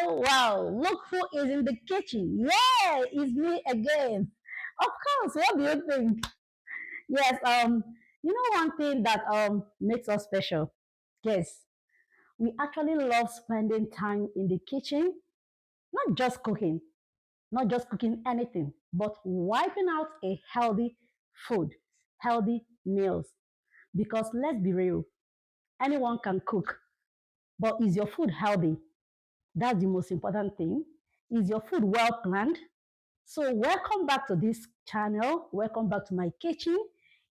wow. Look who is in the kitchen. Yeah, it's me again. Of course, what do you think? Yes, you know one thing that makes us special? Yes, we actually love spending time in the kitchen, not just cooking, not just cooking anything, but wiping out a healthy food, healthy meals. Because let's be real, anyone can cook, but is your food healthy? That's the most important thing. Is your food well planned? So, welcome back to this channel. Welcome back to my kitchen.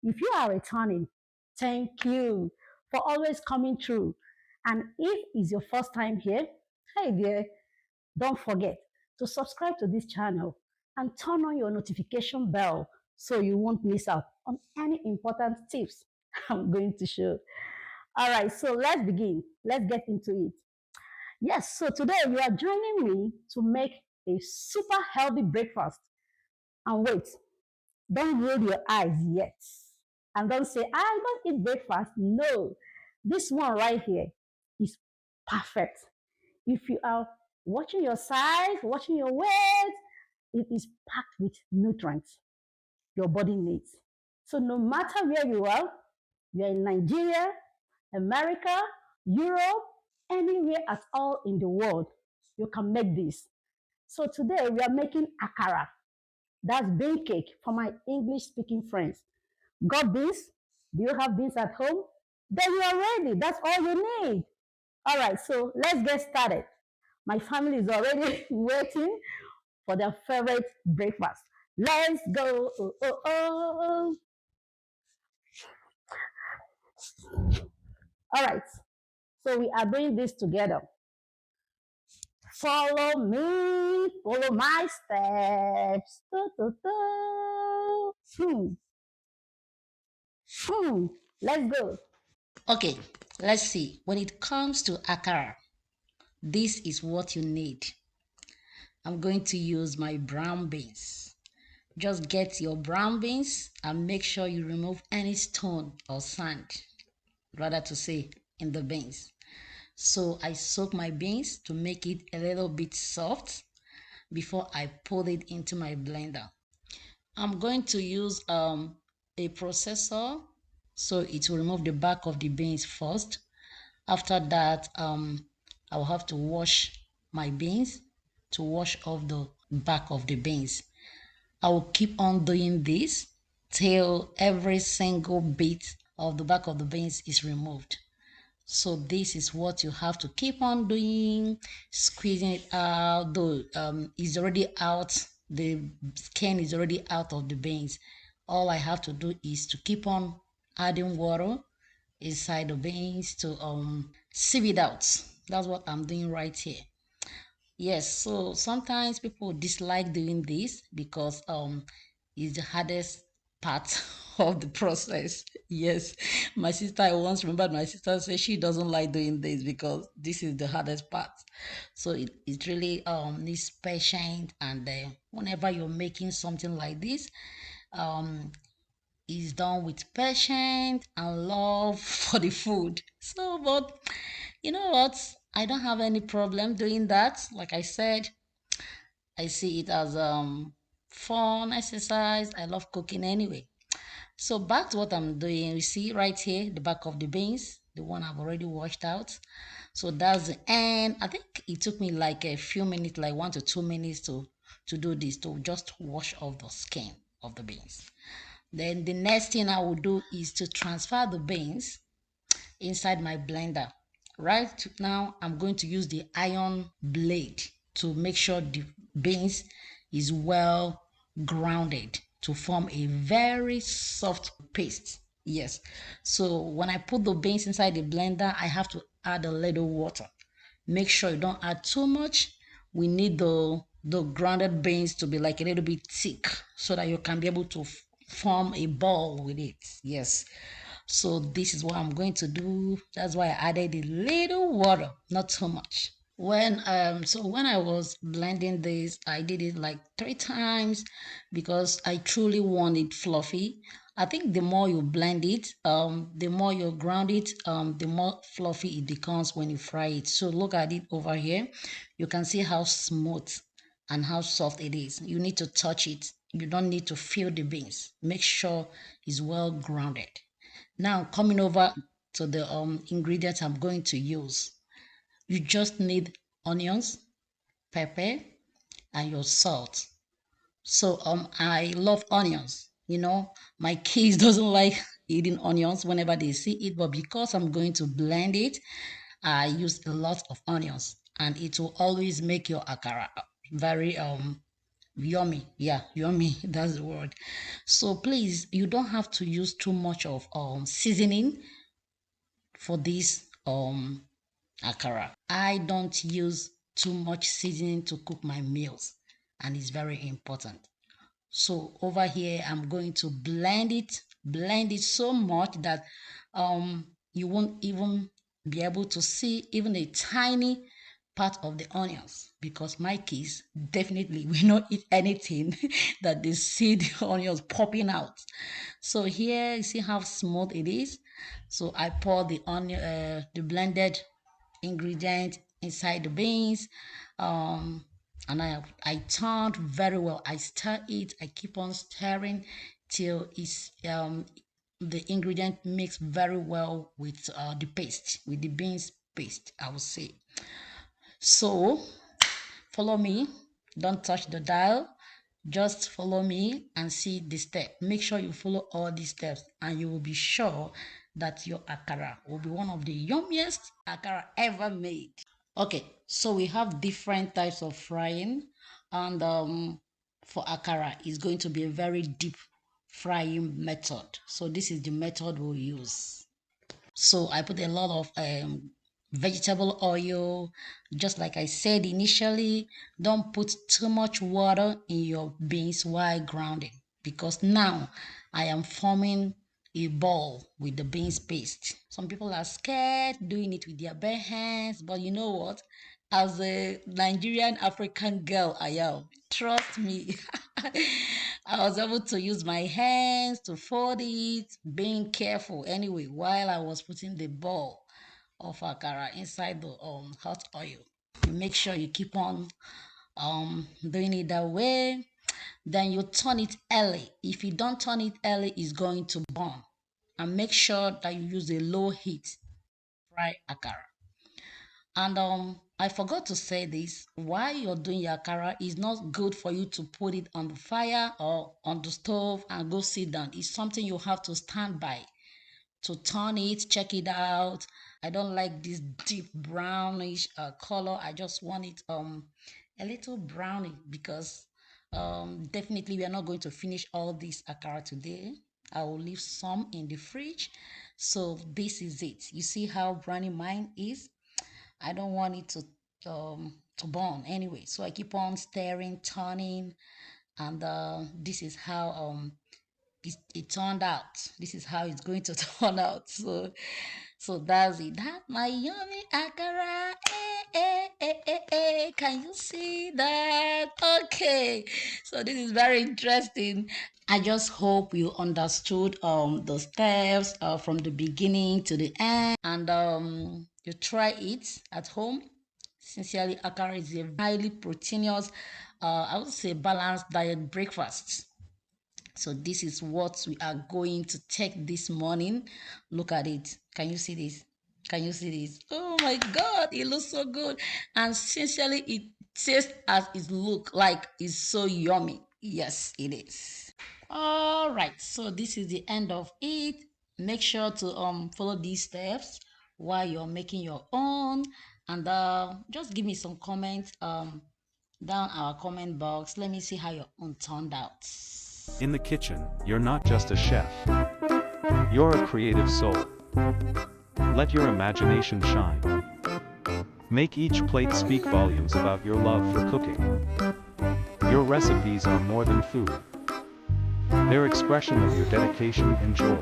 If you are returning, thank you for always coming through. And if it's your first time here, hey there, don't forget to subscribe to this channel and turn on your notification bell so you won't miss out on any important tips I'm going to show. All right, so let's begin. Let's get into it. Yes, so today you are joining me to make a super healthy breakfast. And wait, don't roll your eyes yet. And don't say, I don't eat breakfast. No, this one right here is perfect. If you are watching your size, watching your weight, it is packed with nutrients your body needs. So no matter where you are in Nigeria, America, Europe, anywhere at all in the world, you can make this. So today we are making Akara. That's bean cake for my English speaking friends. Got beans? Do you have beans at home? Then you are ready. That's all you need. All right, so let's get started. My family is already waiting for their favorite breakfast. Let's go. Oh. All right, so we are doing this together. Follow me, follow my steps. Hmm. Let's go. Okay, let's see. When it comes to akara, this is what you need. I'm going to use my brown beans. Just get your brown beans and make sure you remove any stone or sand, rather to say, in the beans. So I soak my beans to make it a little bit soft before I put it into my blender. I'm going to use a processor so it will remove the back of the beans first. After that, I'll have to wash my beans to wash off the back of the beans. I will keep on doing this till every single bit of the back of the beans is removed. So this is what you have to keep on doing, squeezing it out, though it's already out, the skin is already out of the beans. All I have to do is to keep on adding water inside the beans to sieve it out. That's what I'm doing right here. Yes, so sometimes people dislike doing this because it's the hardest part of the process. Yes, my sister, I once remembered my sister said she doesn't like doing this because this is the hardest part. So it really needs patience, and whenever you're making something like this, um is done with patience and love for the food. So, but you know what? I don't have any problem doing that. Like I said, I see it as fun exercise. I love cooking anyway. So back to what I'm doing. You see right here, the back of the beans, the one I've already washed out. So that's the end. I think it took me like a few minutes, like 1 to 2 minutes to do this, to just wash off the skin of the beans. Then the next thing I will do is to transfer the beans inside my blender. Right now, I'm going to use the iron blade to make sure the beans is well grounded to form a very soft paste. Yes. So when I put the beans inside the blender, I have to add a little water. Make sure you don't add too much. We need the grounded beans to be like a little bit thick so that you can be able to form a ball with it. Yes. So this is what I'm going to do. That's why I added a little water, not too much. When I was blending this, I did it like 3 times because I truly want it fluffy. I think the more you blend it, the more you ground it, the more fluffy it becomes when you fry it. So look at it over here. You can see how smooth and how soft it is. You need to touch it. You don't need to feel the beans. Make sure it's well grounded. Now coming over to the ingredients I'm going to use. You just need onions, pepper, and your salt. So I love onions. My kids doesn't like eating onions whenever they see it, but because I'm going to blend it, I use a lot of onions, and it will always make your akara very yummy. Yeah, yummy. That's the word. So please, you don't have to use too much of seasoning for this akara. I don't use too much seasoning to cook my meals, and it's very important. So over here, I'm going to blend it so much that you won't even be able to see even a tiny part of the onions, because my kids definitely will not eat anything that they see the onions popping out. So here you see how smooth it is. So I pour the onion, the blended ingredient inside the beans, and I turned very well. I stir it. I keep on stirring till it's the ingredient mix very well with the paste, with the beans paste, I would say. So follow me. Don't touch the dial. Just follow me and see the step. Make sure you follow all these steps, and you will be sure that your akara will be one of the yummiest akara ever made. Okay, so we have different types of frying, and for akara, it's going to be a very deep frying method. So this is the method we'll use. So I put a lot of vegetable oil. Just like I said initially, don't put too much water in your beans while grounding, because now I am forming a ball with the beans paste. Some people are scared doing it with their bare hands, but you know what? As a Nigerian African girl I am, trust me, I was able to use my hands to fold it, being careful anyway, while I was putting the ball of akara inside the hot oil. You make sure you keep on doing it that way. Then you turn it early. If you don't turn it early, it's going to burn. And make sure that you use a low heat fry akara. And I forgot to say this. While you're doing your akara, it's not good for you to put it on the fire or on the stove and go sit down. It's something you have to stand by to turn it, check it out. I don't like this deep brownish color. I just want it a little browny, because definitely we are not going to finish all this akara today. I will leave some in the fridge. So this is it. You see how browny mine is? I don't want it to burn anyway. So I keep on stirring, turning, and this is how it turned out. This is how it's going to turn out. So that's it. That my yummy akara. Can you see that? Okay. So this is very interesting. I just hope you understood the steps from the beginning to the end, and you try it at home. Sincerely, akara is a highly proteinous, I would say balanced diet breakfast. So this is what we are going to take this morning. Look at it. Can you see this? Can you see this? Oh my God, it looks so good. And sincerely, it tastes as it look like it's so yummy. Yes, it is. All right, so this is the end of it. Make sure to follow these steps while you're making your own, and just give me some comments down our comment box. Let me see how your own turned out. In the kitchen, you're not just a chef. You're a creative soul. Let your imagination shine. Make each plate speak volumes about your love for cooking. Your recipes are more than food. They're expression of your dedication and joy.